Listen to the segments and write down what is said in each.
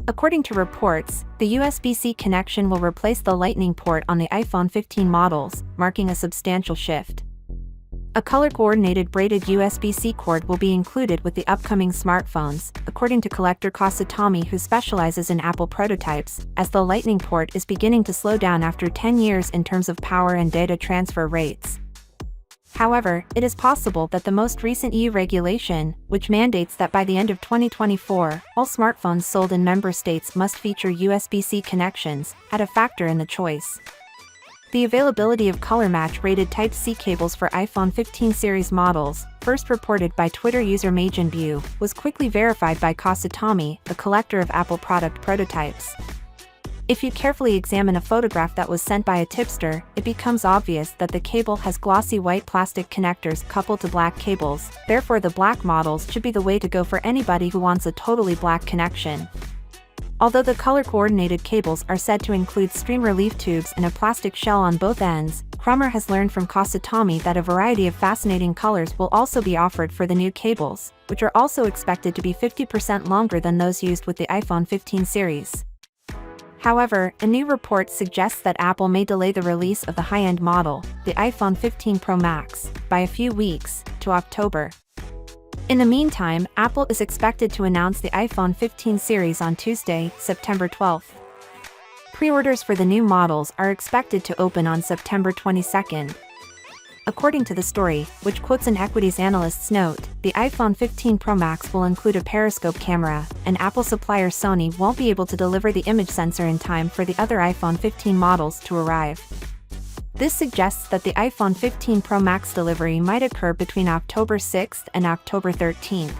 According to reports, the USB-C connection will replace the Lightning port on the iPhone 15 models, marking a substantial shift. A color-coordinated braided USB-C cord will be included with the upcoming smartphones, according to collector Kasatomi, who specializes in Apple prototypes, as the Lightning port is beginning to slow down after 10 years in terms of power and data transfer rates. However, it is possible that the most recent EU regulation, which mandates that by the end of 2024, all smartphones sold in member states must feature USB-C connections, had a factor in the choice. The availability of color-match rated Type-C cables for iPhone 15 series models, first reported by Twitter user Majinbu, was quickly verified by Kasatomi, a collector of Apple product prototypes. If you carefully examine a photograph that was sent by a tipster, it becomes obvious that the cable has glossy white plastic connectors coupled to black cables, therefore the black models should be the way to go for anybody who wants a totally black connection. Although the color-coordinated cables are said to include stream relief tubes and a plastic shell on both ends, Krummer has learned from Kasatomi that a variety of fascinating colors will also be offered for the new cables, which are also expected to be 50% longer than those used with the iPhone 15 series. However, a new report suggests that Apple may delay the release of the high-end model, the iPhone 15 Pro Max, by a few weeks, to October. In the meantime, Apple is expected to announce the iPhone 15 series on Tuesday, September 12th. Pre-orders for the new models are expected to open on September 22nd. According to the story, which quotes an equities analyst's note, the iPhone 15 Pro Max will include a periscope camera, and Apple supplier Sony won't be able to deliver the image sensor in time for the other iPhone 15 models to arrive. This suggests that the iPhone 15 Pro Max delivery might occur between October 6th and October 13th.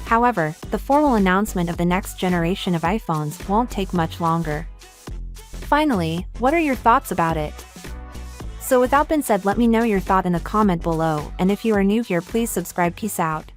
However, the formal announcement of the next generation of iPhones won't take much longer. Finally, what are your thoughts about it? So without being said, let me know your thought in the comment below, and if you are new here, please subscribe. Peace out.